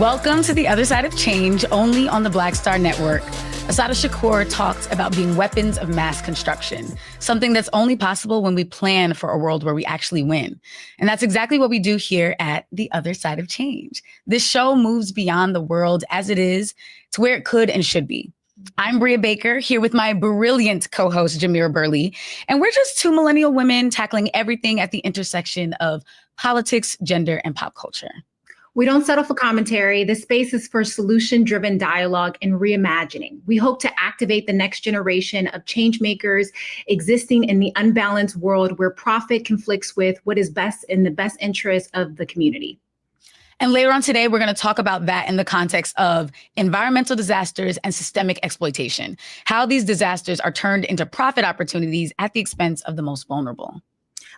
Welcome to The Other Side of Change, only on the Black Star Network. Assata Shakur talks about being weapons of mass construction, something that's only possible when we plan for a world where we actually win. And that's exactly what we do here at The Other Side of Change. This show moves beyond the world as it is to where it could and should be. I'm Brea Baker, here with my brilliant co-host, Jamira Burley, and we're just two millennial women tackling everything at the intersection of politics, gender, and pop culture. We don't settle for commentary. This space is for solution-driven dialogue and reimagining. We hope to activate the next generation of change makers existing in the unbalanced world where profit conflicts with what is best in the best interest of the community. And later on today, we're going to talk about that in the context of environmental disasters and systemic exploitation, how these disasters are turned into profit opportunities at the expense of the most vulnerable.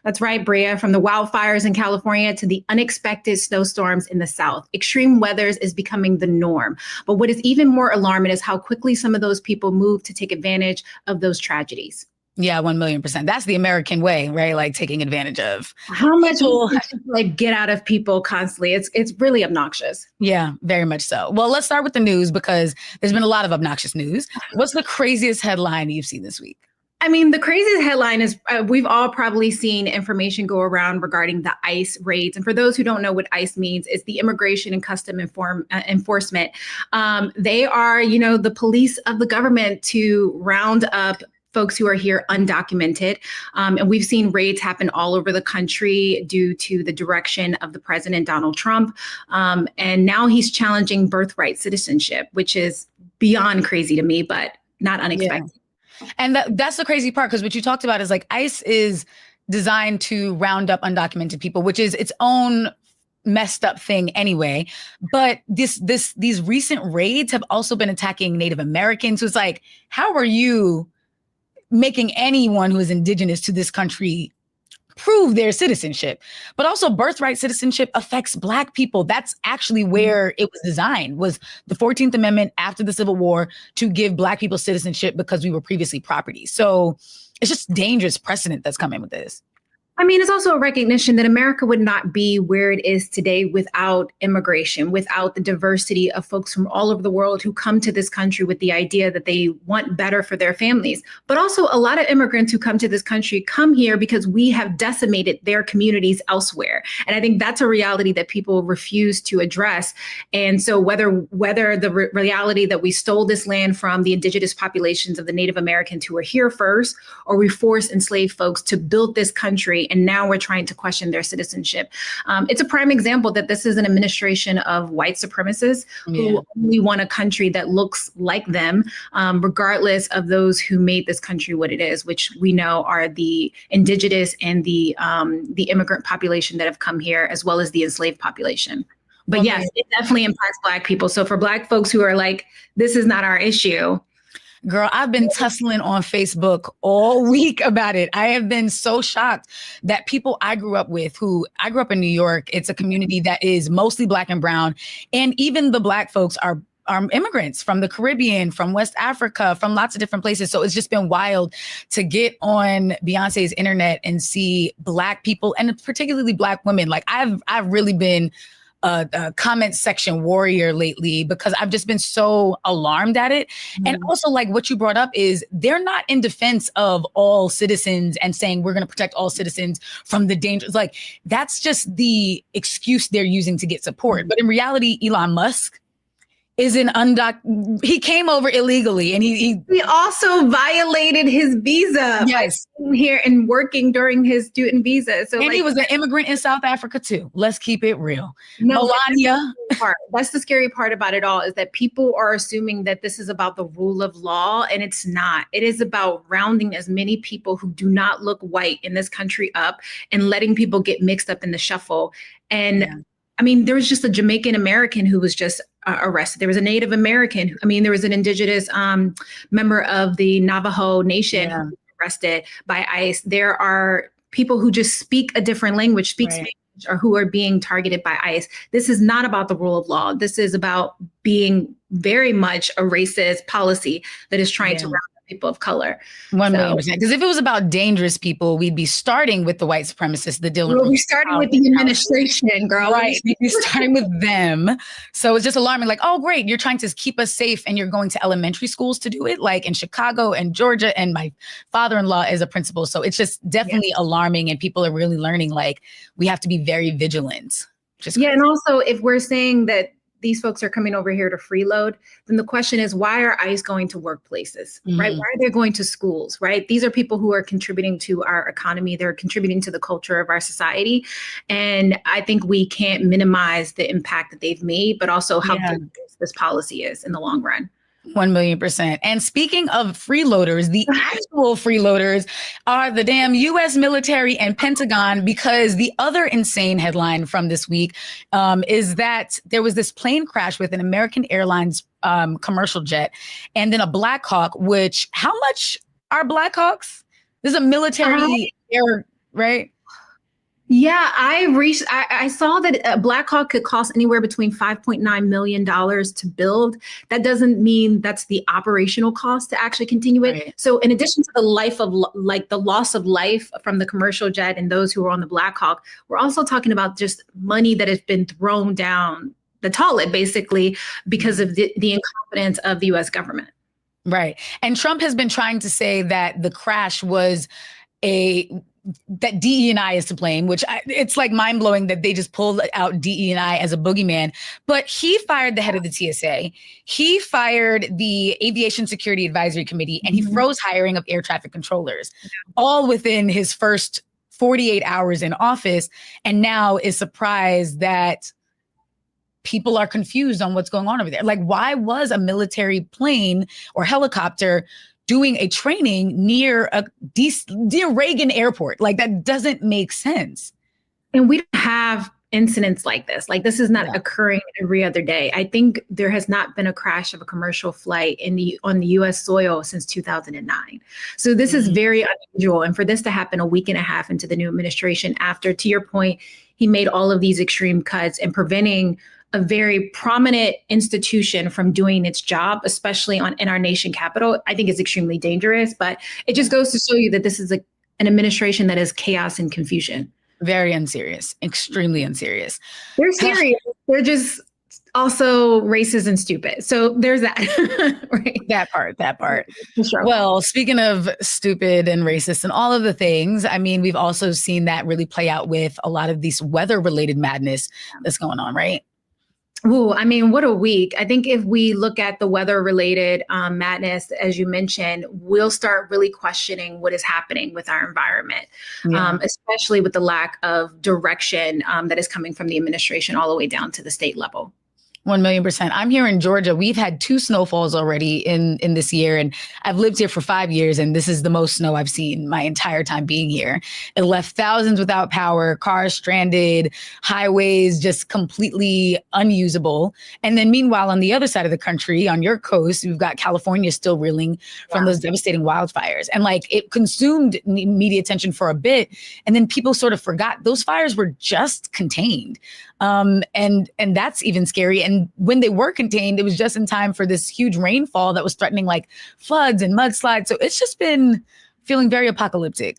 That's right, Brea. From the wildfires in California to the unexpected snowstorms in the South, extreme weathers is becoming the norm. But what is even more alarming is how quickly some of those people move to take advantage of those tragedies. Yeah, 1,000,000%. That's the American way, right? Like taking advantage of how much will like get out of people constantly. It's really obnoxious. Yeah, very much so. Well, let's start with the news because there's been a lot of obnoxious news. What's the craziest headline you've seen this week? I mean, the craziest headline is we've all probably seen information go around regarding the ICE raids. And for those who don't know what ICE means, it's the Immigration and Custom Enforcement. They are, the police of the government to round up folks who are here undocumented. And we've seen raids happen all over the country due to the direction of the president, Donald Trump. And now he's challenging birthright citizenship, which is beyond crazy to me, but not unexpected. Yeah. And that's the crazy part, because what you talked about is like ICE is designed to round up undocumented people, which is its own messed up thing anyway. But these recent raids have also been attacking Native Americans. So it's like, how are you making anyone who is indigenous to this country prove their citizenship? But also birthright citizenship affects Black people. That's actually where it was designed, was the 14th Amendment after the Civil War to give Black people citizenship because we were previously property. So it's just dangerous precedent that's coming with this. I mean, it's also a recognition that America would not be where it is today without immigration, without the diversity of folks from all over the world who come to this country with the idea that they want better for their families. But also a lot of immigrants who come to this country come here because we have decimated their communities elsewhere. And I think that's a reality that people refuse to address. And so whether the reality that we stole this land from the indigenous populations of the Native Americans who were here first, or we forced enslaved folks to build this country, and now we're trying to question their citizenship. It's a prime example that this is an administration of white supremacists who only want a country that looks like them, regardless of those who made this country what it is, which we know are the indigenous and the immigrant population that have come here, as well as the enslaved population. But yes, it definitely impacts Black people. So for Black folks who are like, this is not our issue, girl, I've been tussling on Facebook all week about it. I have been so shocked that people I grew up with, I grew up in New York. It's a community that is mostly Black and brown. And even the Black folks are immigrants from the Caribbean, from West Africa, from lots of different places. So it's just been wild to get on Beyonce's internet and see Black people, and particularly Black women. Like I've really been a comment section warrior lately because I've just been so alarmed at it. And also, like what you brought up is they're not in defense of all citizens and saying we're going to protect all citizens from the dangers. Like that's just the excuse they're using to get support. But in reality, Elon Musk is he came over illegally, and he also violated his visa. Yes. By here and working during his student visa. So, and he was an immigrant in South Africa too. Let's keep it real. No, Melania. That's the scary part about it all, is that people are assuming that this is about the rule of law, and it's not. It is about rounding as many people who do not look white in this country up and letting people get mixed up in the shuffle. And I mean, there was just a Jamaican American who was just arrested. There was a Native American. I mean, there was an indigenous member of the Navajo Nation who was arrested by ICE. There are people who just speak a different language, Spanish, or who are being targeted by ICE. This is not about the rule of law. This is about being very much a racist policy that is trying to round up people of color. 1,000,000%. Because if it was about dangerous people, we'd be starting with the white supremacists, the Dylan. We'll be starting with the administration, girl. Right. We'd be starting with them. So it's just alarming. Like, oh, great. You're trying to keep us safe and you're going to elementary schools to do it, like in Chicago and Georgia. And my father-in-law is a principal. So it's just definitely alarming. And people are really learning, like, we have to be very vigilant. And also, if we're saying that these folks are coming over here to freeload, then the question is, why are ICE going to workplaces, right? Why are they going to schools, right? These are people who are contributing to our economy. They're contributing to the culture of our society. And I think we can't minimize the impact that they've made, but also how good this policy is in the long run. 1,000,000%. And speaking of freeloaders, the actual freeloaders are the damn U.S. military and Pentagon, because the other insane headline from this week is that there was this plane crash with an American Airlines commercial jet and then a Black Hawk, which, how much are Black Hawks? This is a military air, right? Yeah, I saw that a Black Hawk could cost anywhere between $5.9 million to build. That doesn't mean that's the operational cost to actually continue it. Right. So in addition to the loss of life from the commercial jet and those who were on the Black Hawk, we're also talking about just money that has been thrown down the toilet, basically, because of the incompetence of the U.S. government. Right. And Trump has been trying to say that the crash was that DE&I is to blame, which it's like mind blowing that they just pulled out DE&I as a boogeyman. But he fired the head of the TSA. He fired the Aviation Security Advisory Committee, and he froze hiring of air traffic controllers, all within his first 48 hours in office. And now is surprised that people are confused on what's going on over there. Like, why was a military plane or helicopter doing a training near Reagan Airport? Like, that doesn't make sense. And we don't have incidents like this. Like, this is not occurring every other day. I think there has not been a crash of a commercial flight on the U.S. soil since 2009. So this is very unusual. And for this to happen a week and a half into the new administration after, to your point, he made all of these extreme cuts and preventing a very prominent institution from doing its job, especially in our nation capital, I think is extremely dangerous. But it just goes to show you that this is an administration that is chaos and confusion. Very unserious, extremely unserious. They're serious. They're just also racist and stupid. So there's that. Right? That part. Sure. Well, speaking of stupid and racist and all of the things, I mean, we've also seen that really play out with a lot of these weather-related madness that's going on, right? Ooh, I mean, what a week. I think if we look at the weather-related madness, as you mentioned, we'll start really questioning what is happening with our environment, especially with the lack of direction that is coming from the administration all the way down to the state level. 1,000,000%. I'm here in Georgia. We've had 2 snowfalls already in this year, and I've lived here for 5 years, and this is the most snow I've seen my entire time being here. It left thousands without power, cars stranded, highways just completely unusable. And then meanwhile, on the other side of the country, on your coast, we've got California still reeling from those devastating wildfires. And like, it consumed media attention for a bit, and then people sort of forgot those fires were just contained. And that's even scary. And when they were contained, it was just in time for this huge rainfall that was threatening like floods and mudslides. So it's just been feeling very apocalyptic.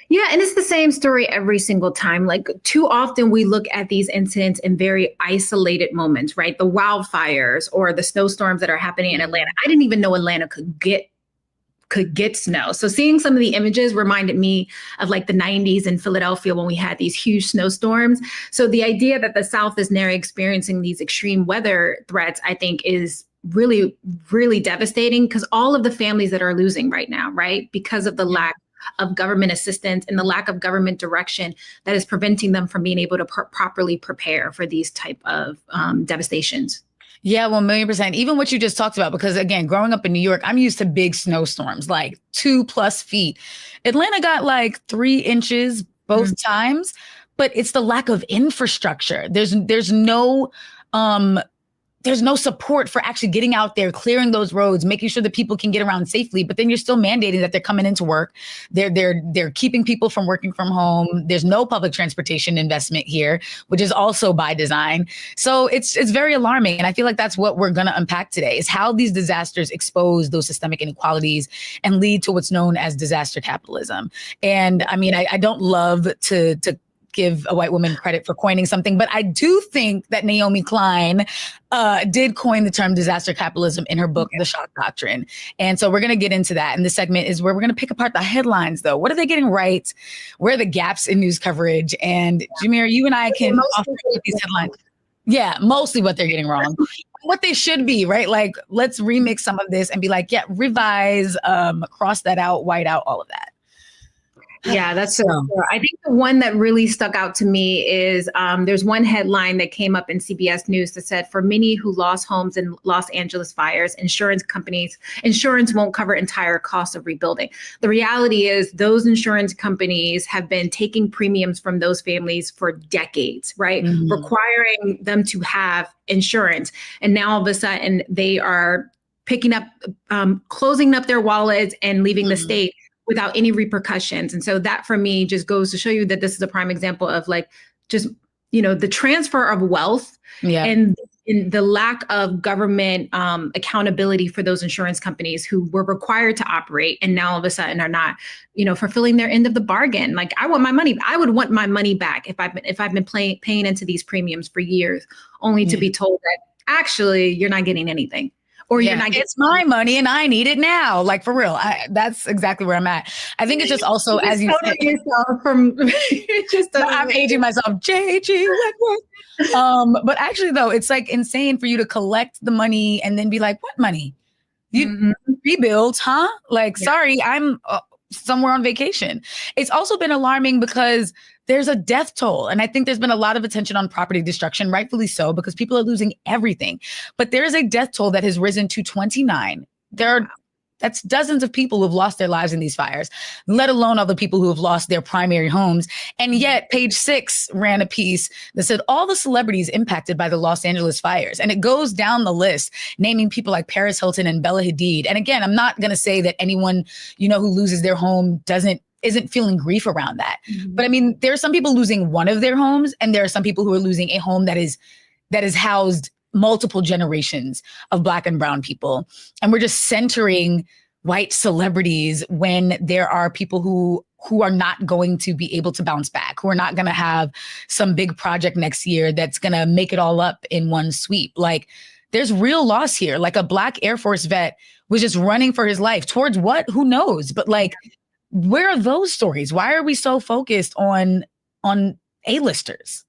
Yeah, and it's the same story every single time. Like, too often we look at these incidents in very isolated moments, right? The wildfires or the snowstorms that are happening in Atlanta. I didn't even know Atlanta could get snow. So seeing some of the images reminded me of like the 90s in Philadelphia when we had these huge snowstorms. So the idea that the South is now experiencing these extreme weather threats, I think is really, really devastating, because all of the families that are losing right now, right, because of the lack of government assistance and the lack of government direction that is preventing them from being able to properly prepare for these type of devastations. Yeah, 1,000,000%. Even what you just talked about, because again, growing up in New York, I'm used to big snowstorms, like 2+ feet. Atlanta got like 3 inches both times, but it's the lack of infrastructure. There's no there's no support for actually getting out there, clearing those roads, making sure that people can get around safely. But then you're still mandating that they're coming into work. They're keeping people from working from home. There's no public transportation investment here, which is also by design. So it's very alarming. And I feel like that's what we're going to unpack today, is how these disasters expose those systemic inequalities and lead to what's known as disaster capitalism. And I mean, I don't love to give a white woman credit for coining something, but I do think that Naomi Klein did coin the term disaster capitalism in her book, The Shock Doctrine. And so we're going to get into that. And this segment is where we're going to pick apart the headlines, though. What are they getting right? Where are the gaps in news coverage? And Jamira, you and I can offer these headlines. Yeah, mostly what they're getting wrong. What they should be, right? Like, let's remix some of this and be like, yeah, revise, cross that out, white out, all of that. Yeah, that's so true. I think the one that really stuck out to me is there's one headline that came up in CBS News that said, for many who lost homes in Los Angeles fires, insurance won't cover entire costs of rebuilding. The reality is those insurance companies have been taking premiums from those families for decades, right? Mm-hmm. Requiring them to have insurance. And now all of a sudden they are picking up, closing up their wallets and leaving the state without any repercussions. And so that for me just goes to show you that this is a prime example of like, just, the transfer of wealth and in the lack of government accountability for those insurance companies who were required to operate and now all of a sudden are not, fulfilling their end of the bargain. Like I want my money. I would want my money back if I've been paying into these premiums for years, only to be told that actually you're not getting anything. Or you're not getting it's my money and I need it now. Like for real. That's exactly where I'm at. I think it's just also, as you said, yourself from I'm aging myself, JG. But actually though, it's like insane for you to collect the money and then be like, what money? You rebuild, huh? Like, sorry, I'm somewhere on vacation. It's also been alarming because there's a death toll. And I think there's been a lot of attention on property destruction, rightfully so, because people are losing everything. But there is a death toll that has risen to 29. That's dozens of people who have lost their lives in these fires, let alone all the people who have lost their primary homes. And yet Page 6 ran a piece that said all the celebrities impacted by the Los Angeles fires. And it goes down the list, naming people like Paris Hilton and Bella Hadid. And again, I'm not going to say that anyone, who loses their home isn't feeling grief around that. Mm-hmm. But I mean, there are some people losing one of their homes, and there are some people who are losing a home that is housed multiple generations of Black and brown people. And we're just centering white celebrities when there are people who are not going to be able to bounce back, who are not going to have some big project next year that's going to make it all up in one sweep. Like, there's real loss here. Like, a Black Air Force vet was just running for his life towards what? Who knows? But like, where are those stories? Why are we so focused on A-listers?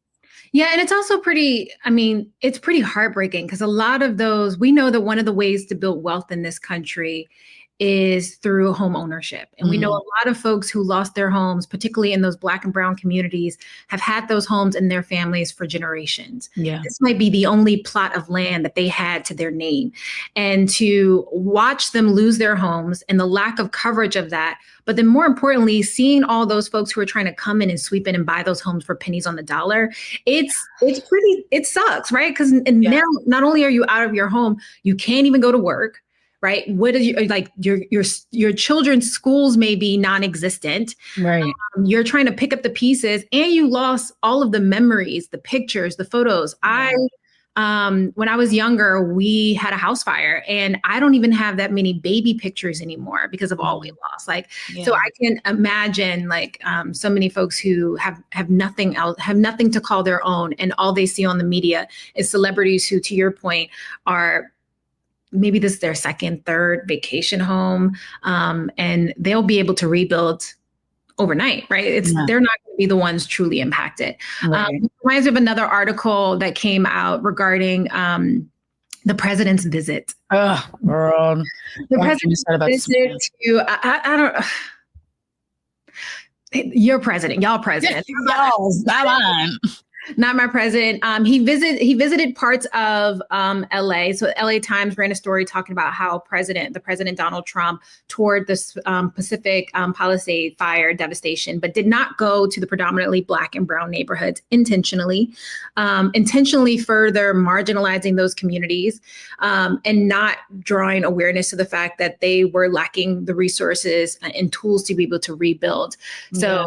Yeah. And it's also it's pretty heartbreaking because a lot of those, we know that one of the ways to build wealth in this country is through home ownership. And we know a lot of folks who lost their homes, particularly in those Black and brown communities, have had those homes in their families for generations. Yeah. This might be the only plot of land that they had to their name. And to watch them lose their homes and the lack of coverage of that, but then more importantly, seeing all those folks who are trying to come in and sweep in and buy those homes for pennies on the dollar, it sucks, right? Because now not only are you out of your home, you can't even go to work. Right. What is your children's schools may be non-existent. Right. You're trying to pick up the pieces and you lost all of the memories, the pictures, the photos. When I was younger, we had a house fire and I don't even have that many baby pictures anymore because of all we lost. So I can imagine so many folks who have nothing else, have nothing to call their own. And all they see on the media is celebrities who, to your point, are maybe this is their second, third vacation home, and they'll be able to rebuild overnight, right? They're not going to be the ones truly impacted. Right. It reminds me of another article that came out regarding the president's visit. Oh, girl. The president's visit to, I don't, your president, y'all president. Y'all, come on. Not my president. He visited parts of LA. So LA Times ran a story talking about how the president Donald Trump toured this Pacific Palisade fire devastation, but did not go to the predominantly Black and brown neighborhoods intentionally further marginalizing those communities, and not drawing awareness to the fact that they were lacking the resources and tools to be able to rebuild. So.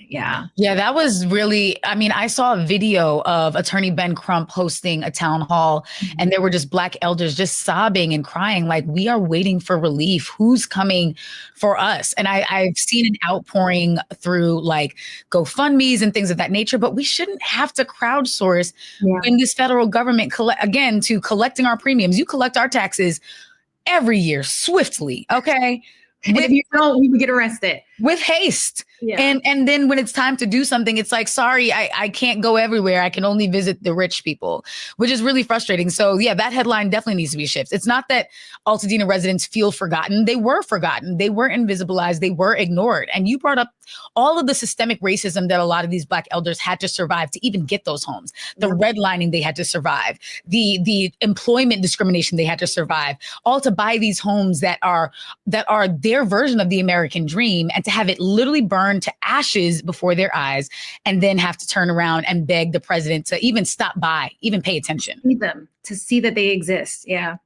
Yeah. Yeah, that was really, I mean, I saw a video of Attorney Ben Crump hosting a town hall, and there were just Black elders just sobbing and crying, like, we are waiting for relief. Who's coming for us? And I've seen an outpouring through like GoFundMe's and things of that nature, but we shouldn't have to crowdsource when this federal government, to collecting our premiums. You collect our taxes every year swiftly, okay? And if you don't, we would get arrested. With haste. Yeah. And then when it's time to do something, it's like, sorry, I can't go everywhere. I can only visit the rich people, which is really frustrating. So yeah, that headline definitely needs to be shifted. It's not that Altadena residents feel forgotten. They were forgotten. They were invisibilized. They were ignored. And you brought up all of the systemic racism that a lot of these Black elders had to survive to even get those homes, the redlining they had to survive, the employment discrimination they had to survive, all to buy these homes that are their version of the American dream, and to have it literally burned to ashes before their eyes, and then have to turn around and beg the president to even stop by, even pay attention. To see that they exist. Yeah.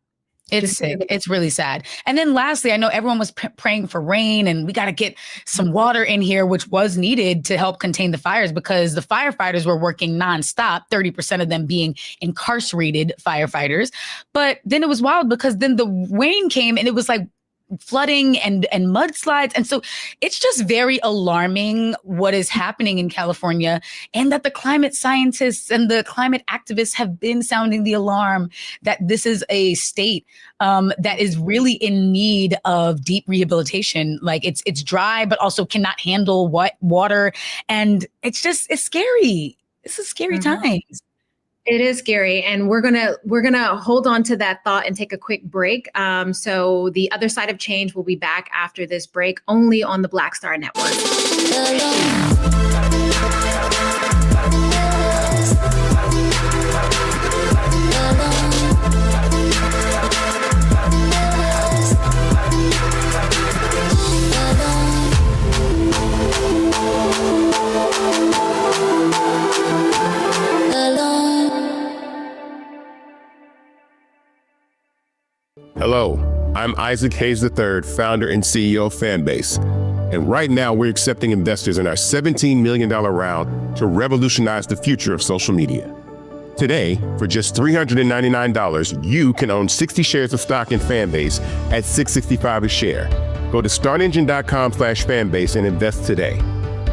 It's sick. It's really sad. And then lastly, I know everyone was praying for rain, and we got to get some water in here, which was needed to help contain the fires, because the firefighters were working nonstop, 30% of them being incarcerated firefighters. But then it was wild, because then the rain came and it was like flooding and mudslides. And so it's just very alarming what is happening in California, and that the climate scientists and the climate activists have been sounding the alarm that this is a state that is really in need of deep rehabilitation. Like it's dry, but also cannot handle water. And it's scary. This is scary times. It is scary, and we're gonna hold on to that thought and take a quick break. So the other side of change will be back after this break, only on the Black Star Network. Hello, I'm Isaac Hayes III, founder and CEO of Fanbase. And right now we're accepting investors in our $17 million round to revolutionize the future of social media. Today, for just $399, you can own 60 shares of stock in Fanbase at $665 a share. Go to startengine.com/fanbase and invest today.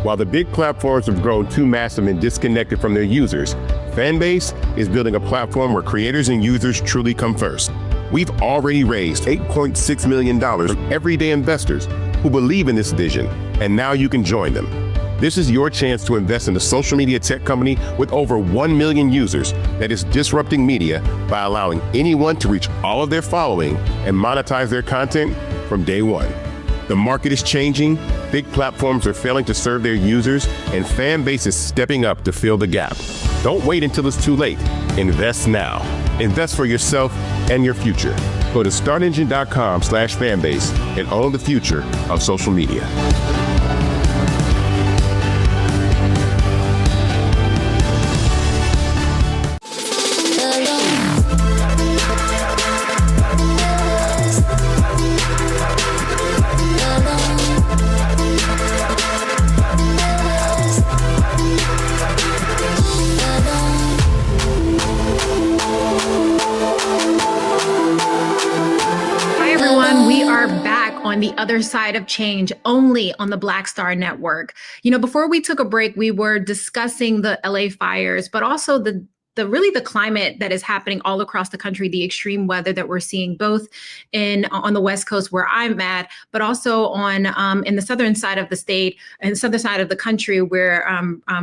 While the big platforms have grown too massive and disconnected from their users, Fanbase is building a platform where creators and users truly come first. We've already raised $8.6 million from everyday investors who believe in this vision, and now you can join them. This is your chance to invest in a social media tech company with over 1 million users that is disrupting media by allowing anyone to reach all of their following and monetize their content from day one. The market is changing, big platforms are failing to serve their users, and Fanbase is stepping up to fill the gap. Don't wait until it's too late. Invest now. Invest for yourself and your future. Go to startengine.com/fanbase and own the future of social media. On the other side of change, only on the Black Star Network. You know, before we took a break, we were discussing the LA fires, but also the the climate that is happening all across the country, the extreme weather that we're seeing both on the West Coast where I'm at, but also on in the southern side of the state and southern side of the country where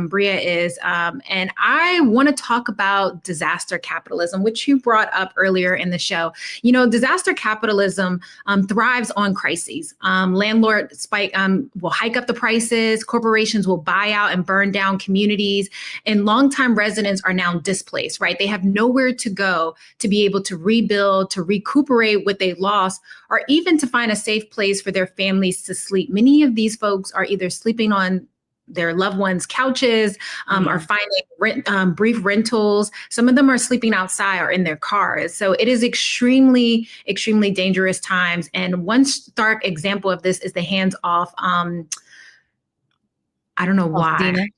Brea is. And I want to talk about disaster capitalism, which you brought up earlier in the show. You know, disaster capitalism thrives on crises. Landlords will hike up the prices, corporations will buy out and burn down communities, and longtime residents are now displaced, right? They have nowhere to go to be able to rebuild, to recuperate what they lost, or even to find a safe place for their families to sleep. Many of these folks are either sleeping on their loved ones' couches, are finding brief rentals. Some of them are sleeping outside or in their cars. So it is extremely, extremely dangerous times. And one stark example of this is the hands-off, I don't know why.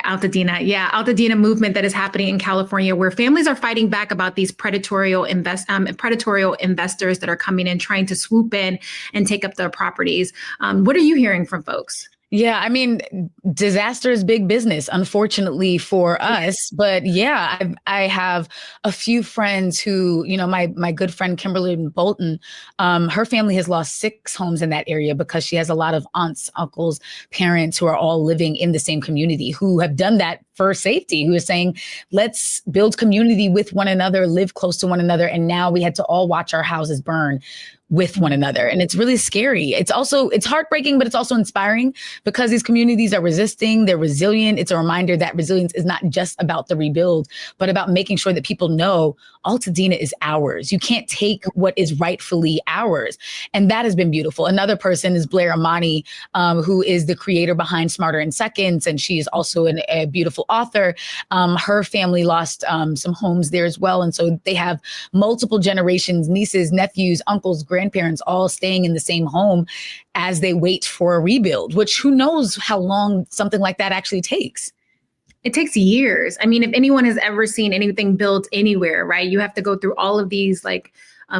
Altadena. Yeah, Altadena movement that is happening in California, where families are fighting back about these predatory investors that are coming in, trying to swoop in and take up their properties. What are you hearing from folks? Yeah, I mean, disaster is big business, unfortunately for us. But yeah, I have a few friends who, you know, my good friend Kimberly Bolton, her family has lost 6 homes in that area because she has a lot of aunts, uncles, parents who are all living in the same community who have done that for safety, who is saying, let's build community with one another, live close to one another. And now we had to all watch our houses burn with one another. And it's really scary. It's heartbreaking, but it's also inspiring because these communities are resisting, they're resilient. It's a reminder that resilience is not just about the rebuild, but about making sure that people know Altadena is ours. You can't take what is rightfully ours. And that has been beautiful. Another person is Brea Baker, who is the creator behind Smarter in Seconds. And she is also a beautiful author. Her family lost some homes there as well. And so they have multiple generations, nieces, nephews, uncles, grandparents, all staying in the same home as they wait for a rebuild, which who knows how long something like that actually takes. It takes years. I mean, if anyone has ever seen anything built anywhere, right, you have to go through all of these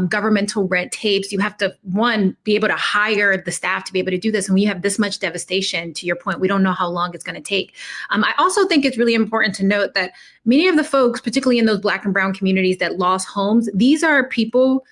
governmental red tapes. You have to, one, be able to hire the staff to be able to do this. And when you have this much devastation, to your point, we don't know how long it's going to take. I also think it's really important to note that many of the folks, particularly in those Black and brown communities that lost homes, these are people,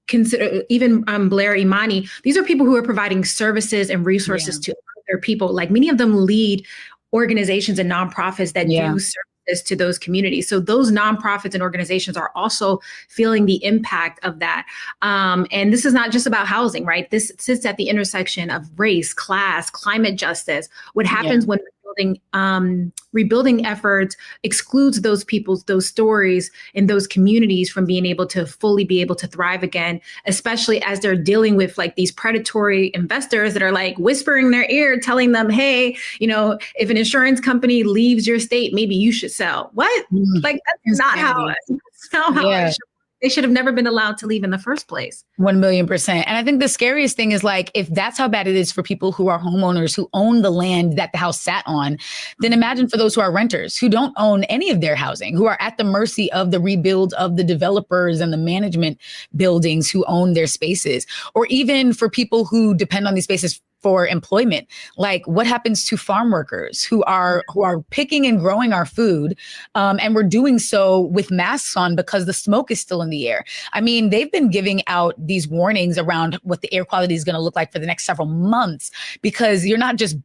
consider even Blair Imani, these are people who are providing services and resources to other people. Like many of them lead organizations and nonprofits that do services to those communities. So those nonprofits and organizations are also feeling the impact of that. And this is not just about housing, right? This sits at the intersection of race, class, climate justice. What happens when rebuilding efforts excludes those people's, those stories and those communities from being able to fully be able to thrive again, especially as they're dealing with these predatory investors that are whispering in their ear, telling them, hey, if an insurance company leaves your state, maybe you should sell. What? That's not how it should. They should have never been allowed to leave in the first place. 1,000,000%. And I think the scariest thing is if that's how bad it is for people who are homeowners who own the land that the house sat on, then imagine for those who are renters who don't own any of their housing, who are at the mercy of the rebuild of the developers and the management buildings who own their spaces, or even for people who depend on these spaces for employment. What happens to farm workers who are picking and growing our food, and we're doing so with masks on because the smoke is still in the air. I mean, they've been giving out these warnings around what the air quality is going to look like for the next several months, because you're not just,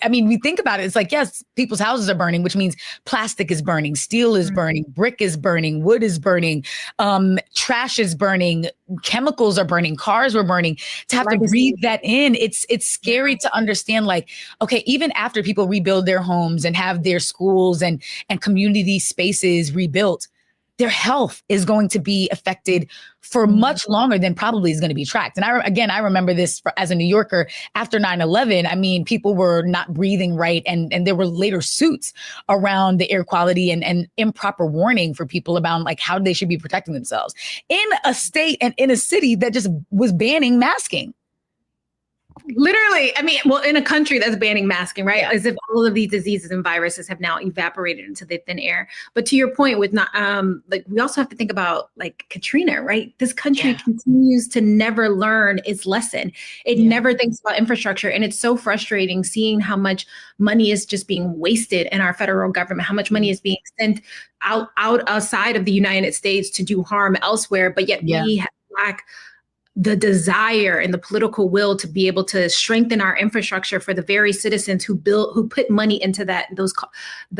we think about it. It's yes, people's houses are burning, which means plastic is burning, steel is burning, brick is burning, wood is burning, trash is burning, chemicals are burning, cars were burning. To have to breathe that in, it's scary to understand. Okay, even after people rebuild their homes and have their schools and community spaces rebuilt, their health is going to be affected for much longer than probably is going to be tracked. And I remember this as a New Yorker after 9/11. People were not breathing right. And there were later suits around the air quality and improper warning for people about how they should be protecting themselves in a state and in a city that just was banning masking. Literally, I mean, well, in a country that's banning masking, right? Yeah. As if all of these diseases and viruses have now evaporated into the thin air. But to your point with not, like, we also have to think about like Katrina, right? This country continues to never learn its lesson. It never thinks about infrastructure. And it's so frustrating seeing how much money is just being wasted in our federal government, how much money is being sent outside of the United States to do harm elsewhere. But yet we lack the desire and the political will to be able to strengthen our infrastructure for the very citizens who put money into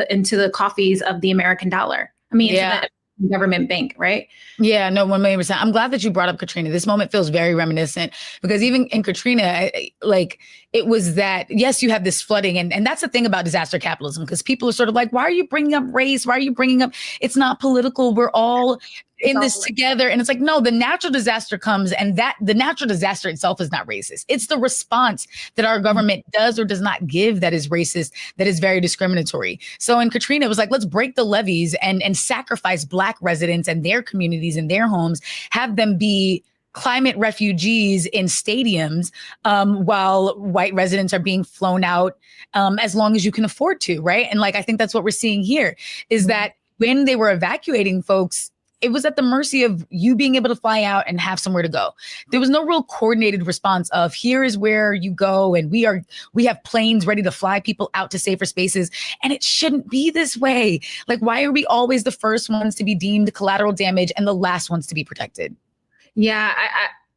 into the coffers of the American dollar. I mean, into the government bank, right? Yeah, no, 1,000,000%. I'm glad that you brought up Katrina. This moment feels very reminiscent because even in Katrina, like it was that, yes, you have this flooding. And that's the thing about disaster capitalism, because people are sort of like, why are you bringing up race? Why are you bringing up, it's not political. We're all in this together. And it's like, no, the natural disaster comes, and that the natural disaster itself is not racist. It's the response that our government does or does not give that is racist, that is very discriminatory. So in Katrina, it was like, let's break the levees and sacrifice Black residents and their communities and their homes, have them be climate refugees in stadiums while white residents are being flown out as long as you can afford to, right? And like, I think that's what we're seeing here is that when they were evacuating folks, it was at the mercy of you being able to fly out and have somewhere to go. There was no real coordinated response of here is where you go. And we have planes ready to fly people out to safer spaces. And it shouldn't be this way. Like, why are we always the first ones to be deemed collateral damage and the last ones to be protected? Yeah,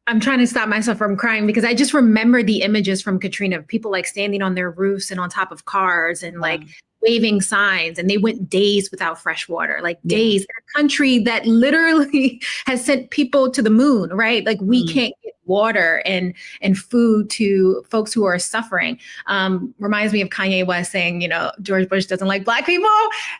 I'm trying to stop myself from crying because I just remember the images from Katrina of people like standing on their roofs and on top of cars and like waving signs, and they went days without fresh water, like days in a country that literally has sent people to the moon, right? Like we can't get water and food to folks who are suffering. Reminds me of Kanye West saying, George Bush doesn't like Black people.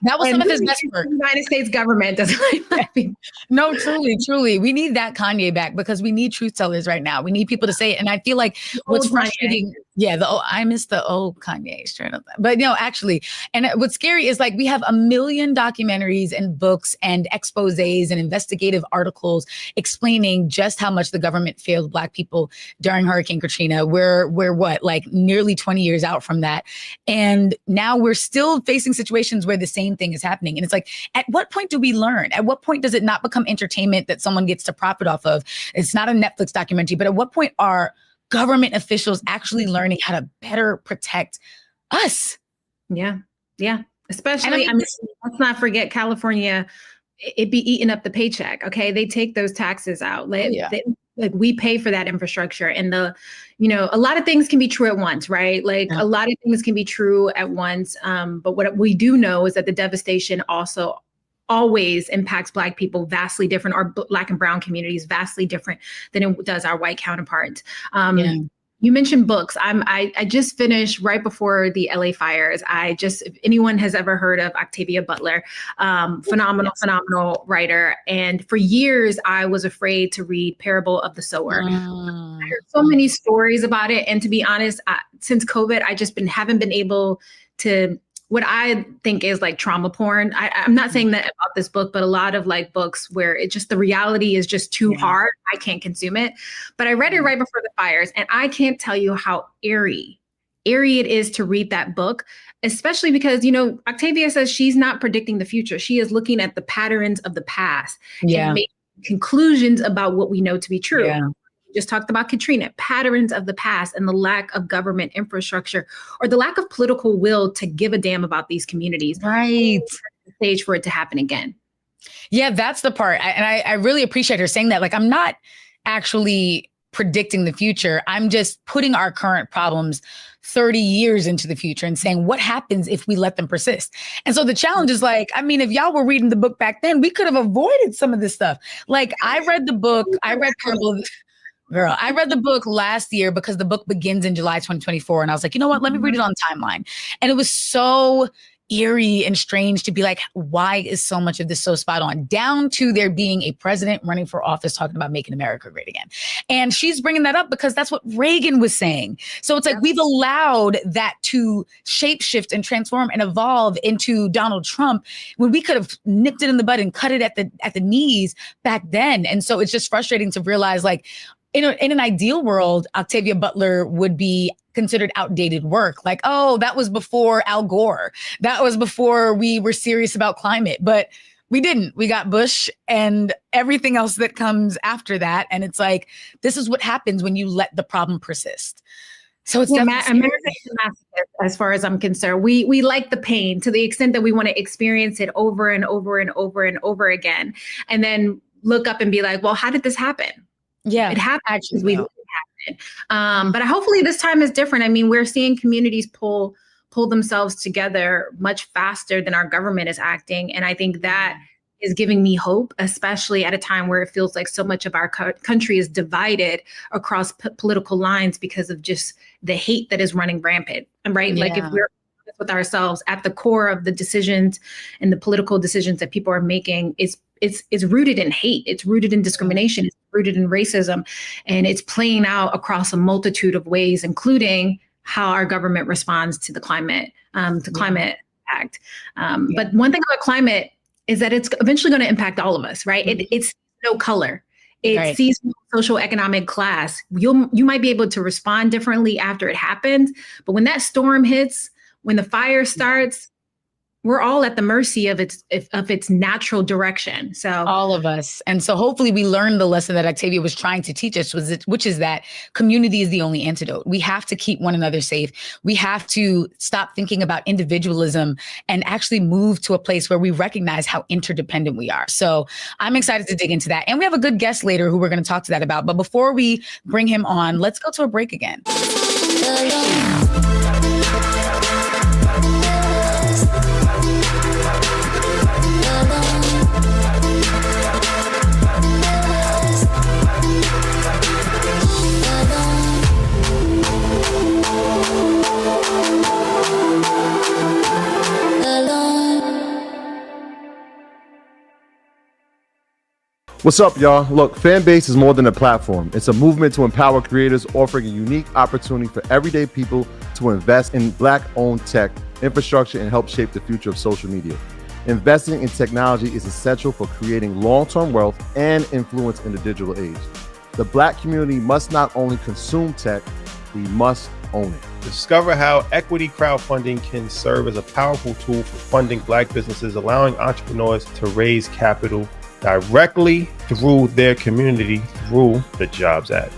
That was some of his best work. The United States government doesn't like Black people. No, truly. We need that Kanye back because we need truth tellers right now. We need people to say it. And I feel like what's frustrating, I miss the old Kanye straight up. But actually, and what's scary is like we have 1 million documentaries and books and exposés and investigative articles explaining just how much the government failed Black people during Hurricane Katrina. We're what, like nearly 20 years out from that. And now we're still facing situations where the same thing is happening. And it's like, at what point do we learn? At what point does it not become entertainment that someone gets to profit off of? It's not a Netflix documentary, but at what point are government officials actually learning how to better protect us? Yeah. Especially, let's not forget California, it be eating up the paycheck. Okay. They take those taxes out. Like we pay for that infrastructure, and a lot of things can be true at once, right? Like a lot of things can be true at once. But what we do know is that the devastation also always impacts Black people vastly different, or Black and brown communities vastly different than it does our white counterparts. You mentioned books. I just finished right before the LA fires. If anyone has ever heard of Octavia Butler, phenomenal writer. And for years, I was afraid to read Parable of the Sower. I heard so many stories about it. And to be honest, since COVID, I just haven't been able to, what I think is like trauma porn. I'm not saying that about this book, but a lot of like books where it just, the reality is just too hard. I can't consume it. But I read it right before the fires, and I can't tell you how eerie it is to read that book, especially because, Octavia says she's not predicting the future. She is looking at the patterns of the past and making conclusions about what we know to be true. Yeah. Just talked about Katrina, patterns of the past and the lack of government infrastructure or the lack of political will to give a damn about these communities. Right. The stage for it to happen again. Yeah, that's the part. I really appreciate her saying that. Like, I'm not actually predicting the future. I'm just putting our current problems 30 years into the future and saying, what happens if we let them persist? And so the challenge is like, if y'all were reading the book back then, we could have avoided some of this stuff. Like, I read the book, I read the book last year because the book begins in July 2024. And I was like, you know what? Let me read it on timeline. And it was so eerie and strange to be like, why is so much of this so spot on? Down to there being a president running for office talking about making America great again. And she's bringing that up because that's what Reagan was saying. So it's like we've allowed that to shapeshift and transform and evolve into Donald Trump when we could have nipped it in the bud and cut it at the knees back then. And so it's just frustrating to realize like, in an ideal world, Octavia Butler would be considered outdated work. Like, oh, that was before Al Gore. That was before we were serious about climate. But we didn't. We got Bush and everything else that comes after that. And it's like, this is what happens when you let the problem persist. So it's America is a masochist, as far as I'm concerned. We like the pain to the extent that we want to experience it over and over and over and over again, and then look up and be like, well, how did this happen? Yeah, it happened because we let it happen. But hopefully this time is different. I mean, we're seeing communities pull themselves together much faster than our government is acting, and I think that is giving me hope, especially at a time where it feels like so much of our country is divided across political lines because of just the hate that is running rampant. Right? Yeah. Like if we're honest with ourselves, at the core of the decisions and the political decisions that people are making is rooted in hate. It's rooted in discrimination. It's rooted in racism, and it's playing out across a multitude of ways, including how our government responds to the climate, climate impact. But one thing about climate is that it's eventually going to impact all of us, right? It's no color. It sees no social economic class. You might be able to respond differently after it happens, but when that storm hits, when the fire starts, we're all at the mercy of its natural direction. So all of us. And so hopefully we learn the lesson that Octavia was trying to teach us, which is that community is the only antidote. We have to keep one another safe. We have to stop thinking about individualism and actually move to a place where we recognize how interdependent we are. So I'm excited to dig into that. And we have a good guest later who we're going to talk to that about. But before we bring him on, let's go to a break again. What's up, y'all? Look, Fanbase is more than a platform. It's a movement to empower creators, offering a unique opportunity for everyday people to invest in Black-owned tech, infrastructure, and help shape the future of social media. Investing in technology is essential for creating long-term wealth and influence in the digital age. The Black community must not only consume tech, we must own it. Discover how equity crowdfunding can serve as a powerful tool for funding Black businesses, allowing entrepreneurs to raise capital directly through their community through the Jobs Act.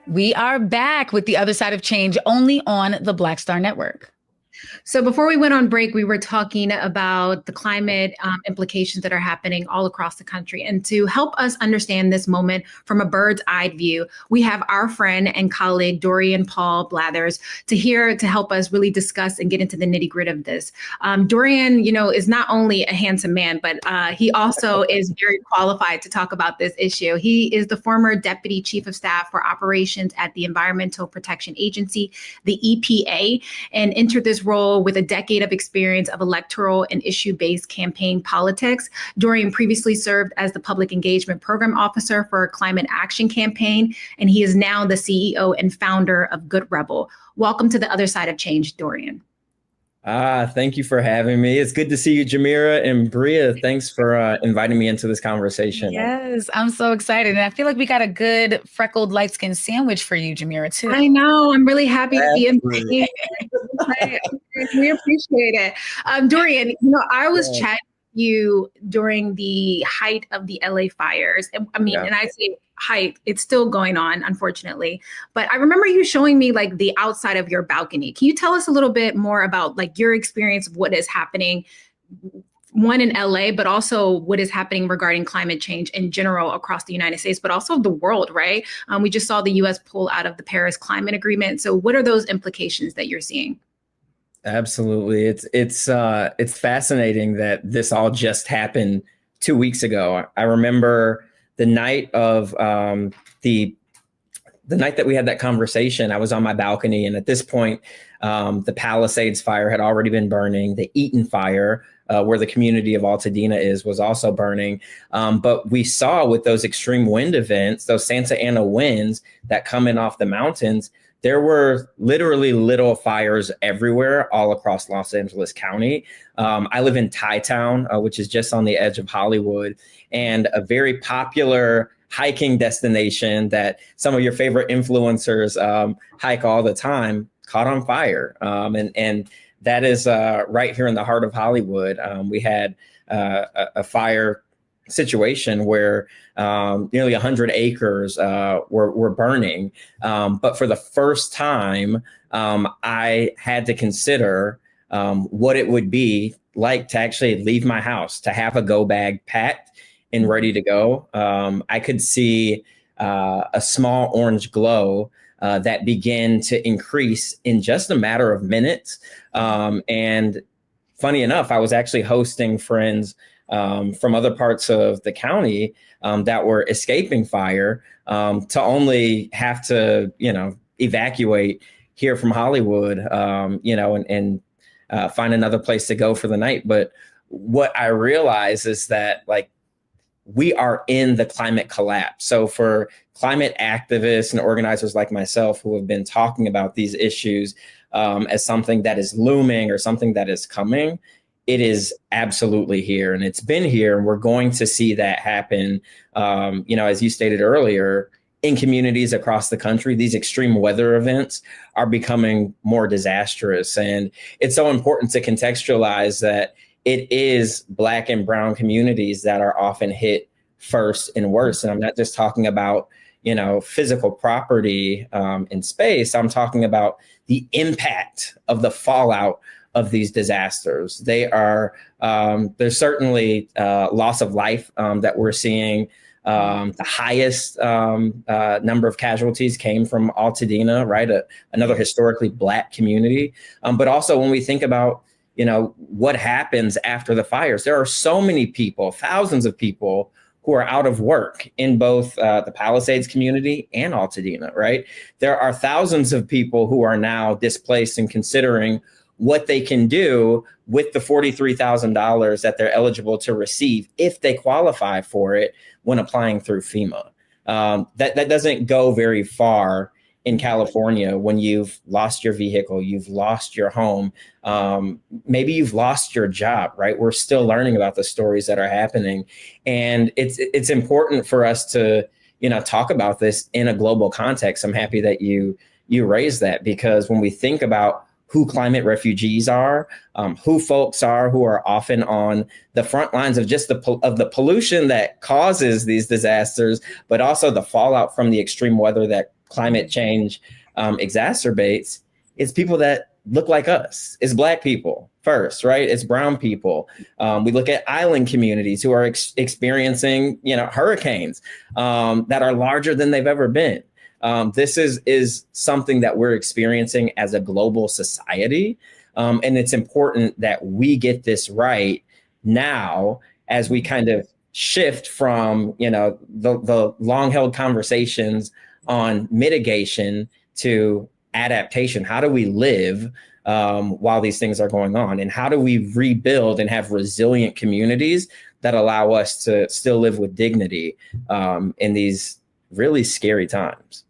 We are back with The Other Side of Change, only on the Black Star Network. So before we went on break, we were talking about the climate implications that are happening all across the country. And to help us understand this moment from a bird's eye view, we have our friend and colleague, Dorien Paul Blythers, to help us really discuss and get into the nitty gritty of this. Dorien, is not only a handsome man, but he also is very qualified to talk about this issue. He is the former Deputy Chief of Staff for Operations at the Environmental Protection Agency, the EPA, and entered this role with a decade of experience of electoral and issue-based campaign politics. Dorien previously served as the Public Engagement Program Officer for a Climate Action Campaign, and he is now the CEO and founder of Good Rebel. Welcome to The Other Side of Change, Dorien. Thank you for having me. It's good to see you, Jamira, and Brea. Thanks for inviting me into this conversation. Yes, I'm so excited. And I feel like we got a good freckled light-skinned sandwich for you, Jamira, too. I know. I'm really happy to be in. We appreciate it. Dorien, I was chatting with you during the height of the LA fires. And I say height, it's still going on, unfortunately. But I remember you showing me like the outside of your balcony. Can you tell us a little bit more about like your experience of what is happening, one in LA, but also what is happening regarding climate change in general across the United States, but also the world, right? We just saw the US pull out of the Paris Climate Agreement. So what are those implications that you're seeing? Absolutely. It's fascinating that this all just happened 2 weeks ago. I remember the night of the the night that we had that conversation, I was on my balcony, and at this point, the Palisades fire had already been burning. The Eaton fire, where the community of Altadena is, was also burning. But we saw with those extreme wind events, those Santa Ana winds that come in off the mountains, there were literally little fires everywhere all across Los Angeles County. I live in Thai-Town, which is just on the edge of Hollywood, and a very popular hiking destination that some of your favorite influencers hike all the time caught on fire. And that is right here in the heart of Hollywood. We had a fire situation where nearly 100 acres were burning. But for the first time, I had to consider what it would be like to actually leave my house, to have a go bag packed and ready to go. I could see a small orange glow that began to increase in just a matter of minutes. And funny enough, I was actually hosting friends from other parts of the county that were escaping fire to only have to, evacuate here from Hollywood, and find another place to go for the night. But what I realize is that, like, we are in the climate collapse. So for climate activists and organizers like myself who have been talking about these issues as something that is looming or something that is coming, it is absolutely here, and it's been here, and we're going to see that happen. As you stated earlier, in communities across the country, these extreme weather events are becoming more disastrous. And it's so important to contextualize that it is Black and brown communities that are often hit first and worst. And I'm not just talking about, physical property in space. I'm talking about the impact of the fallout of these disasters. There's certainly loss of life that we're seeing. The highest number of casualties came from Altadena, right? Another historically Black community. But also when we think about, what happens after the fires, there are so many people, thousands of people who are out of work in both the Palisades community and Altadena, right? There are thousands of people who are now displaced and considering what they can do with the $43,000 that they're eligible to receive if they qualify for it when applying through FEMA. That doesn't go very far in California when you've lost your vehicle, you've lost your home, maybe you've lost your job, right? We're still learning about the stories that are happening. And it's important for us to, talk about this in a global context. I'm happy that you raised that, because when we think about who climate refugees are, who folks are who are often on the front lines of just the pollution that causes these disasters, but also the fallout from the extreme weather that climate change exacerbates, it's people that look like us. It's Black people first, right? It's brown people. We look at island communities who are experiencing, hurricanes that are larger than they've ever been. This is something that we're experiencing as a global society. And it's important that we get this right now as we kind of shift from, the long-held conversations on mitigation to adaptation. How do we live while these things are going on? And how do we rebuild and have resilient communities that allow us to still live with dignity in these really scary times?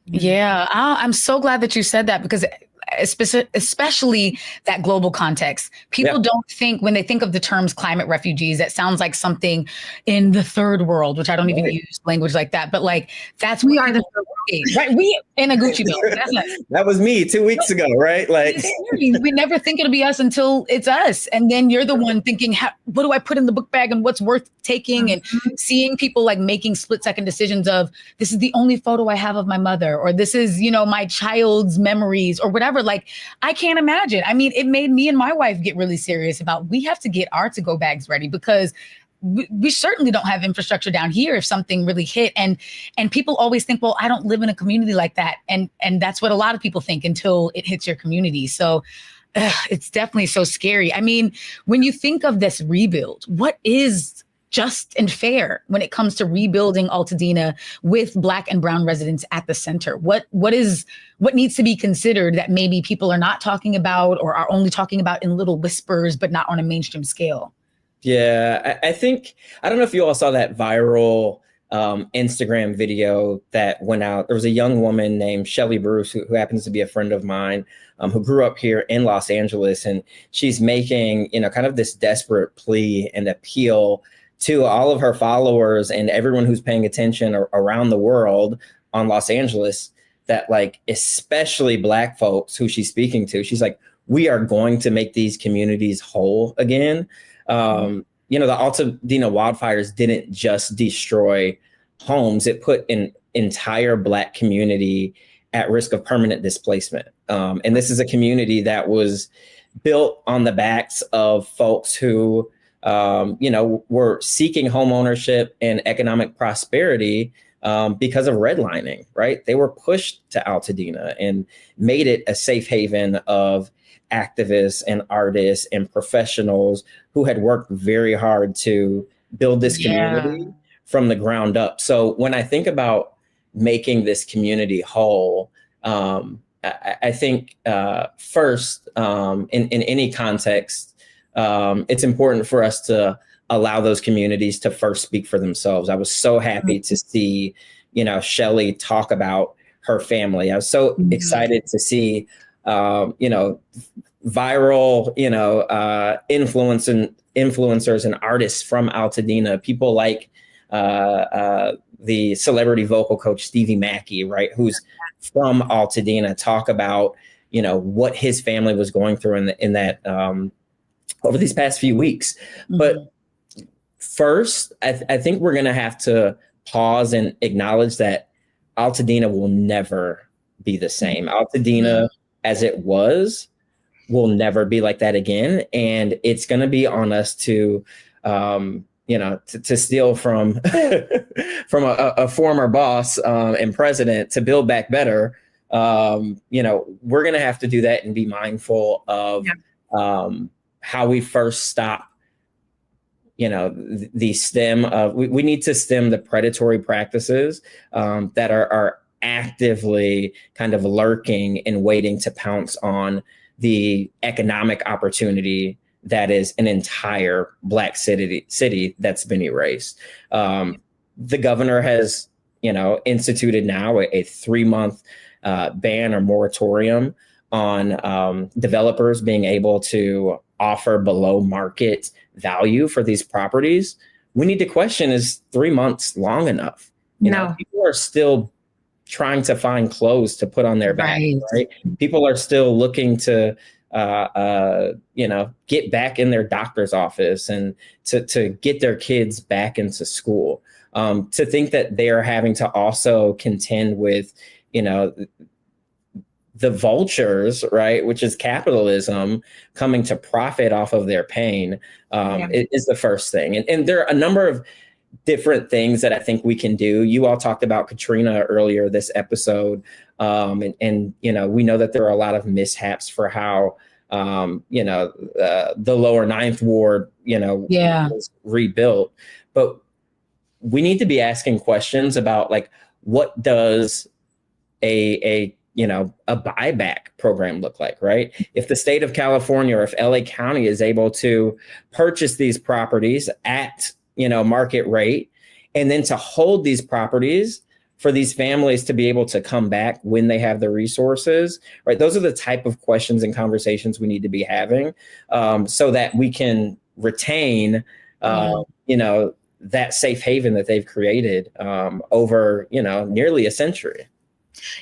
Yeah, I'm so glad that you said that, because especially that global context. People don't think, when they think of the terms climate refugees, that sounds like something in the third world, which I don't even use language like that. But like, that's we are the third world, right? We in a Gucci belt. That was me 2 weeks ago, right? Like, we never think it'll be us until it's us, and then you're the one thinking, what do I put in the book bag and what's worth taking? And seeing people like making split-second decisions of, this is the only photo I have of my mother, or this is, my child's memories, or whatever. Like, I can't imagine. I mean, it made me and my wife get really serious about, we have to get our to-go bags ready, because we certainly don't have infrastructure down here if something really hit. And people always think, well, I don't live in a community like that. And that's what a lot of people think until it hits your community. So it's definitely so scary. I mean, when you think of this rebuild, what is just and fair when it comes to rebuilding Altadena with Black and brown residents at the center? What needs to be considered that maybe people are not talking about or are only talking about in little whispers, but not on a mainstream scale? Yeah, I think, I don't know if you all saw that viral Instagram video that went out. There was a young woman named Shelly Bruce, who happens to be a friend of mine, who grew up here in Los Angeles. And she's making, kind of this desperate plea and appeal to all of her followers and everyone who's paying attention around the world on Los Angeles, that like, especially Black folks who she's speaking to, she's like, we are going to make these communities whole again. The Altadena wildfires didn't just destroy homes. It put an entire Black community at risk of permanent displacement. And this is a community that was built on the backs of folks who, were seeking home ownership and economic prosperity because of redlining, right? They were pushed to Altadena and made it a safe haven of activists and artists and professionals who had worked very hard to build this community from the ground up. So when I think about making this community whole, I think first, in any context, it's important for us to allow those communities to first speak for themselves. I was so happy to see, Shelly talk about her family. I was so excited to see viral, influencers and artists from Altadena, people like the celebrity vocal coach Stevie Mackey, right, who's from Altadena, talk about what his family was going through in that over these past few weeks. But first, I think we're going to have to pause and acknowledge that Altadena will never be the same. Altadena, as it was, will never be like that again. And it's going to be on us to, to steal from from a former boss and president to build back better. We're going to have to do that and be mindful of how we first stop, the stem of, we need to stem the predatory practices that are actively kind of lurking and waiting to pounce on the economic opportunity that is an entire Black city that's been erased. The governor has, instituted now a 3-month ban or moratorium on developers being able to offer below market value for these properties. We need to question, is 3 months long enough? People are still trying to find clothes to put on their back, right? People are still looking to, get back in their doctor's office and to get their kids back into school. To think that they are having to also contend with, the vultures, right, which is capitalism, coming to profit off of their pain, is the first thing. And there are a number of different things that I think we can do. You all talked about Katrina earlier this episode. And we know that there are a lot of mishaps for how, the lower Ninth Ward, was rebuilt. But we need to be asking questions about, like, what does a buyback program look like, right? If the state of California or if LA County is able to purchase these properties at market rate, and then to hold these properties for these families to be able to come back when they have the resources, right? Those are the type of questions and conversations we need to be having, so that we can retain, that safe haven that they've created over, nearly a century.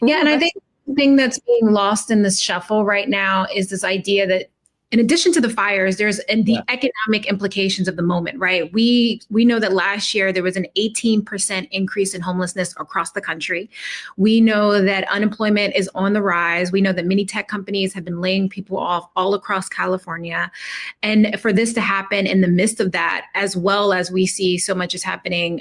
Yeah, and I think the thing that's being lost in this shuffle right now is this idea that, in addition to the fires, there's the economic implications of the moment, right? We know that last year there was an 18% increase in homelessness across the country. We know that unemployment is on the rise. We know that many tech companies have been laying people off all across California. And for this to happen in the midst of that, as well as we see so much is happening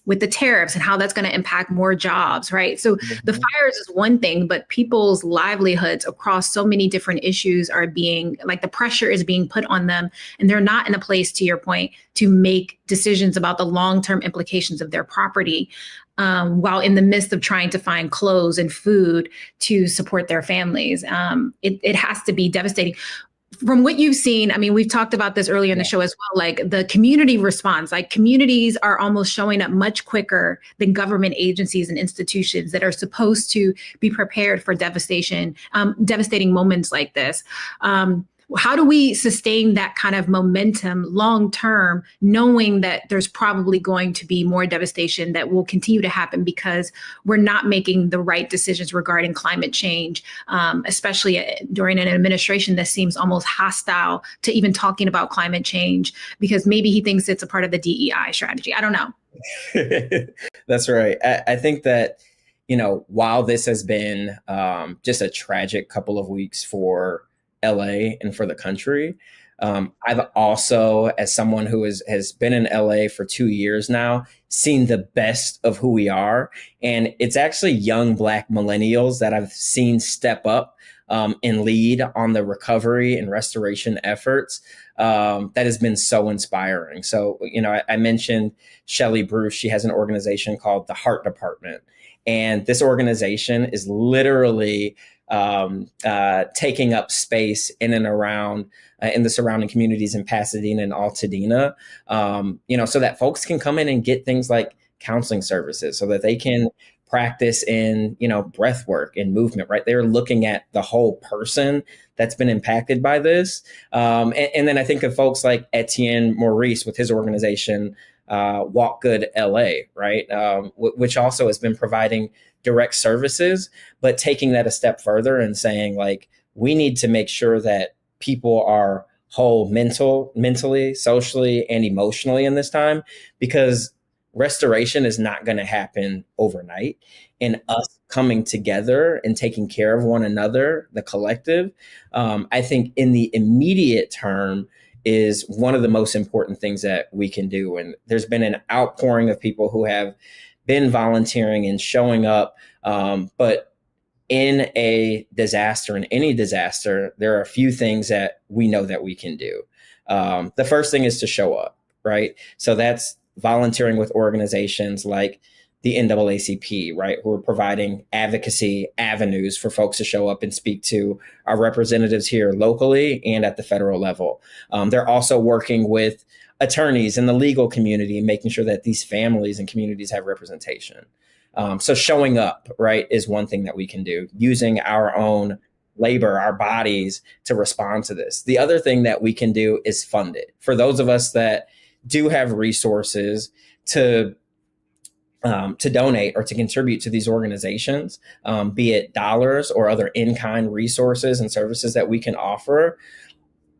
with the tariffs and how that's going to impact more jobs, right? So the fires is one thing, but people's livelihoods across so many different issues are being, like, the pressure is being put on them, and they're not in a place, to your point, to make decisions about the long-term implications of their property, while in the midst of trying to find clothes and food to support their families. It has to be devastating. From what you've seen, I mean, we've talked about this earlier in the show as well, like the community response, like communities are almost showing up much quicker than government agencies and institutions that are supposed to be prepared for devastating moments like this. How do we sustain that kind of momentum long term, knowing that there's probably going to be more devastation that will continue to happen because we're not making the right decisions regarding climate change, especially during an administration that seems almost hostile to even talking about climate change because maybe he thinks it's a part of the DEI strategy? I don't know. That's right. I think that, while this has been just a tragic couple of weeks for LA and for the country, I've also, as someone who has been in LA for 2 years now, seen the best of who we are. And it's actually young Black millennials that I've seen step up and lead on the recovery and restoration efforts. That has been so inspiring. So, I mentioned Shelley Bruce. She has an organization called the Heart Department. And this organization is literally taking up space in and around in the surrounding communities in Pasadena and Altadena, so that folks can come in and get things like counseling services so that they can practice in, breath work and movement, right? They're looking at the whole person that's been impacted by this. And then I think of folks like Etienne Maurice with his organization, Walk Good LA, right? Which also has been providing direct services, but taking that a step further and saying, like, we need to make sure that people are whole mentally, socially, and emotionally in this time, because restoration is not going to happen overnight. And us coming together and taking care of one another, the collective, I think in the immediate term is one of the most important things that we can do. And there's been an outpouring of people who have been volunteering and showing up. But in a disaster, in any disaster, there are a few things that we know that we can do. The first thing is to show up, right? So that's volunteering with organizations like the NAACP, right, who are providing advocacy avenues for folks to show up and speak to our representatives here locally and at the federal level. They're also working with attorneys in the legal community and making sure that these families and communities have representation. So showing up, right, is one thing that we can do, using our own labor, our bodies to respond to this. The other thing that we can do is fund it. For those of us that do have resources to donate or to contribute to these organizations, be it dollars or other in-kind resources and services that we can offer,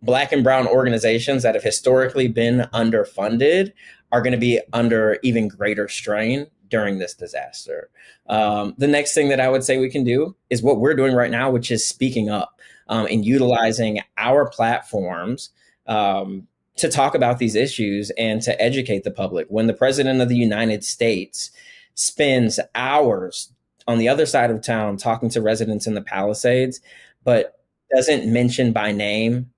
Black and brown organizations that have historically been underfunded are going to be under even greater strain during this disaster. The next thing that I would say we can do is what we're doing right now, which is speaking up and utilizing our platforms to talk about these issues and to educate the public. When the president of the United States spends hours on the other side of town talking to residents in the Palisades, but doesn't mention by name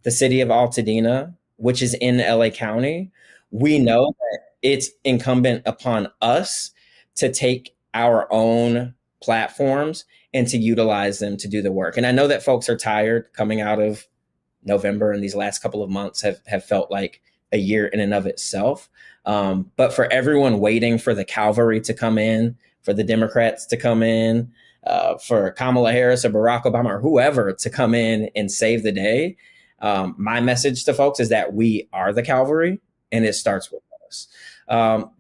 the city of Altadena, which is in LA County, we know that it's incumbent upon us to take our own platforms and to utilize them to do the work. And I know that folks are tired coming out of November, and these last couple of months have felt like a year in and of itself. But for everyone waiting for the cavalry to come in, for the Democrats to come in, for Kamala Harris or Barack Obama or whoever to come in and save the day, my message to folks is that we are the cavalry, and it starts with us.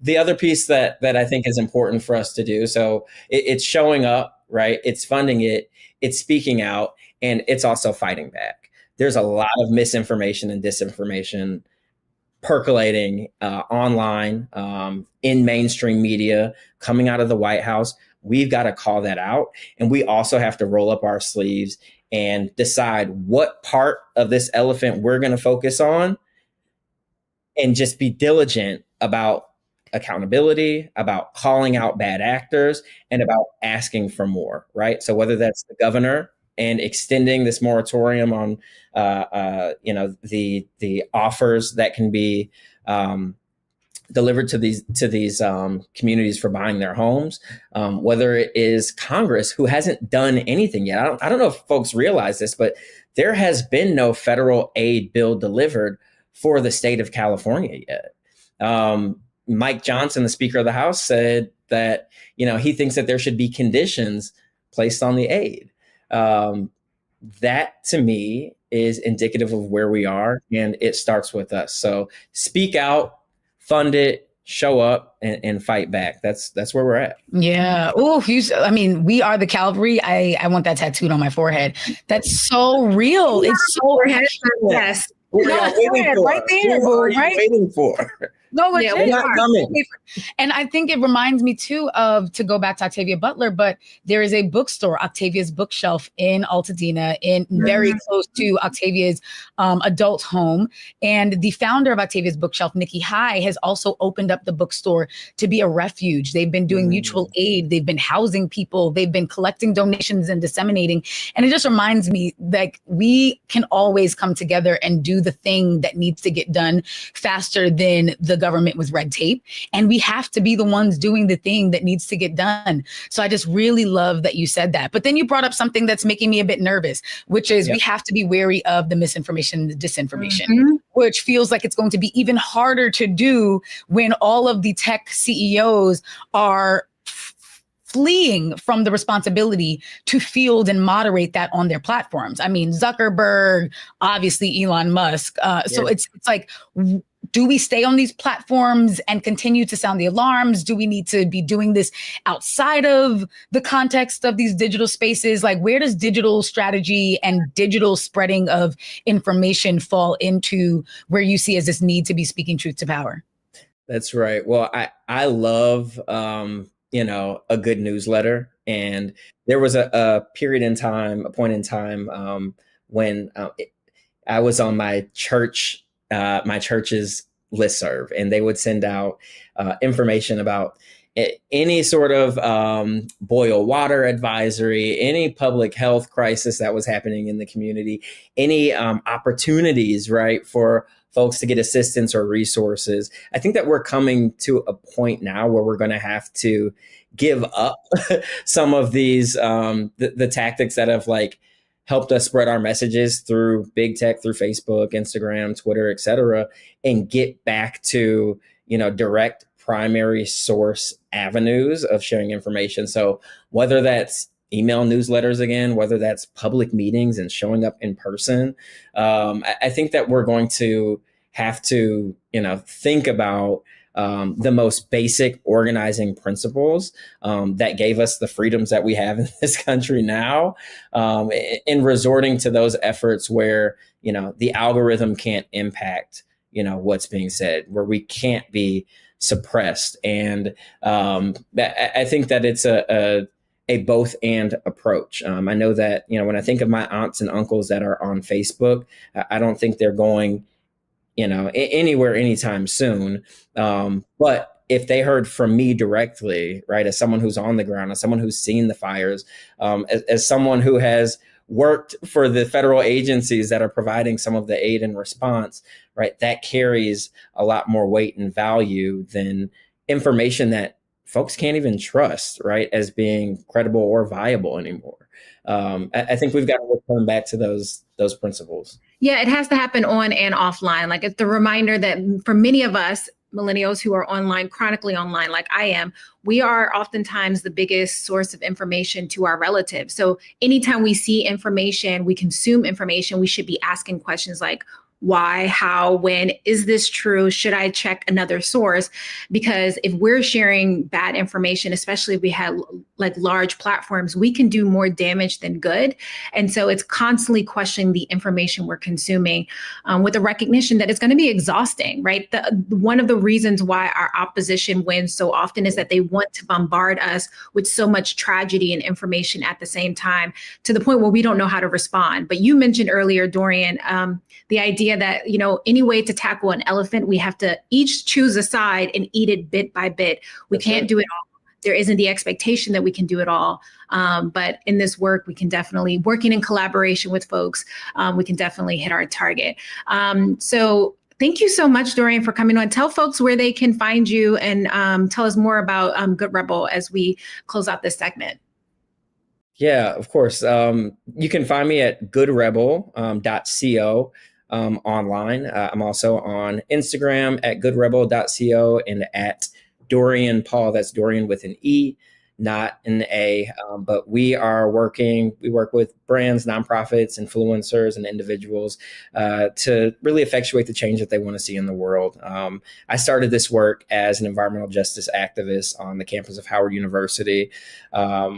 The other piece that I think is important for us to do, so it's showing up, right? It's funding it, it's speaking out, and it's also fighting back. There's a lot of misinformation and disinformation percolating online, in mainstream media, coming out of the White House. We've got to call that out. And we also have to roll up our sleeves and decide what part of this elephant we're going to focus on and just be diligent about accountability, about calling out bad actors, and about asking for more, right? So whether that's the governor and extending this moratorium on, the offers that can be delivered to these communities for buying their homes, whether it is Congress, who hasn't done anything yet. I don't know if folks realize this, but there has been no federal aid bill delivered for the state of California yet. Mike Johnson, the Speaker of the House, said that he thinks that there should be conditions placed on the aid. That to me is indicative of where we are, and it starts with us. So speak out, fund it, show up, and fight back. That's where we're at. Yeah. Oh, we are the cavalry. I want that tattooed on my forehead. That's so real. It's so yes. Right there, right? Waiting for. No, legit. We're not coming. And I think it reminds me too to go back to Octavia Butler, but there is a bookstore, Octavia's Bookshelf, in Altadena, very close to Octavia's adult home. And the founder of Octavia's Bookshelf, Nikki High, has also opened up the bookstore to be a refuge. They've been doing mutual aid. They've been housing people. They've been collecting donations and disseminating. And it just reminds me that we can always come together and do the thing that needs to get done faster than the government with red tape. And we have to be the ones doing the thing that needs to get done. So I just really love that you said that. But then you brought up something that's making me a bit nervous, which is we have to be wary of the misinformation and the disinformation, which feels like it's going to be even harder to do when all of the tech CEOs are fleeing from the responsibility to field and moderate that on their platforms. I mean, Zuckerberg, obviously Elon Musk. So it's like, do we stay on these platforms and continue to sound the alarms? Do we need to be doing this outside of the context of these digital spaces? Like, where does digital strategy and digital spreading of information fall into where you see as this need to be speaking truth to power? That's right. Well, I love, a good newsletter. And there was a point in time when I was on my church's listserv, and they would send out information about any sort of boil water advisory, any public health crisis that was happening in the community, any opportunities, right, for folks to get assistance or resources. I think that we're coming to a point now where we're going to have to give up some of these, the tactics that have helped us spread our messages through big tech, through Facebook, Instagram, Twitter, et cetera, and get back to, direct primary source avenues of sharing information. So whether that's email newsletters again, whether that's public meetings and showing up in person, I think that we're going to have to, think about the most basic organizing principles that gave us the freedoms that we have in this country now, in resorting to those efforts where, the algorithm can't impact, what's being said, where we can't be suppressed. And I think that it's a both and approach. I know that, when I think of my aunts and uncles that are on Facebook, I don't think they're going, anywhere anytime soon. But if they heard from me directly, right, as someone who's on the ground, as someone who's seen the fires, as someone who has worked for the federal agencies that are providing some of the aid and response, right, that carries a lot more weight and value than information that folks can't even trust, right, as being credible or viable anymore. I think we've got to return back to those principles. Yeah, it has to happen on and offline. It's the reminder that for many of us, millennials who are online, chronically online, like I am, we are oftentimes the biggest source of information to our relatives. So anytime we see information, we consume information, we should be asking questions like, why, how, when, is this true? Should I check another source? Because if we're sharing bad information, especially if we have large platforms, we can do more damage than good. And so it's constantly questioning the information we're consuming with the recognition that it's going to be exhausting, right? One of the reasons why our opposition wins so often is that they want to bombard us with so much tragedy and information at the same time, to the point where we don't know how to respond. But you mentioned earlier, Dorien, the idea idea that, any way to tackle an elephant, we have to each choose a side and eat it bit by bit. We can't do it all. There isn't the expectation that we can do it all. But in this work, we can definitely, working in collaboration with folks, we can definitely hit our target. So thank you so much, Dorien, for coming on. Tell folks where they can find you and tell us more about Good Rebel as we close out this segment. Yeah, of course. You can find me at goodrebel.co online. I'm also on Instagram at goodrebel.co and at Dorien Paul. That's Dorien with an E, not an A. But we work with brands, nonprofits, influencers, and individuals to really effectuate the change that they want to see in the world. I started this work as an environmental justice activist on the campus of Howard University,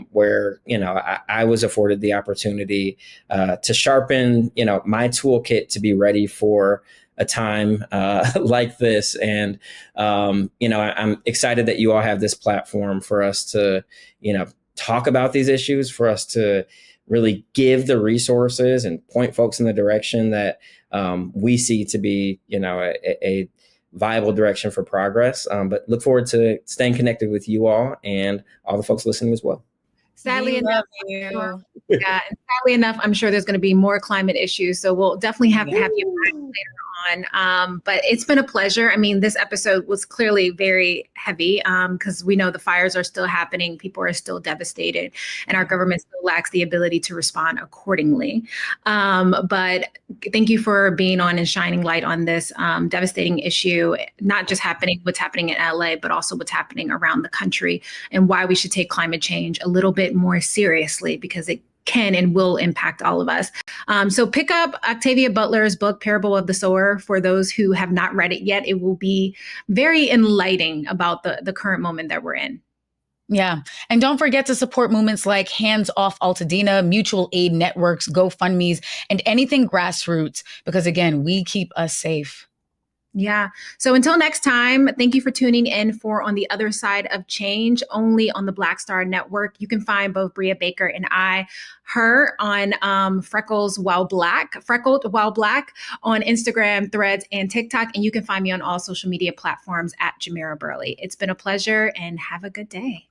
where, I was afforded the opportunity to sharpen, my toolkit to be ready for a time like this. And, I'm excited that you all have this platform for us to, talk about these issues, for us to really give the resources and point folks in the direction that we see to be, a viable direction for progress. But look forward to staying connected with you all and all the folks listening as well. Sadly enough, and sadly enough, I'm sure there's going to be more climate issues. So we'll definitely have you back later on. But it's been a pleasure. I mean, this episode was clearly very heavy because we know the fires are still happening. People are still devastated and our government still lacks the ability to respond accordingly. But thank you for being on and shining light on this devastating issue, not just what's happening in LA, but also what's happening around the country and why we should take climate change a little bit more seriously because it can and will impact all of us. So pick up Octavia Butler's book, Parable of the Sower, for those who have not read it yet. It will be very enlightening about the current moment that we're in. Yeah. And don't forget to support movements like Hands Off Altadena, mutual aid networks, GoFundMes, and anything grassroots, because again, we keep us safe. Yeah. So until next time, thank you for tuning in for On the Other Side of Change, only on the Black Star Network. You can find both Brea Baker and her on Freckled While Black on Instagram, Threads, and TikTok. And you can find me on all social media platforms at Jamira Burley. It's been a pleasure and have a good day.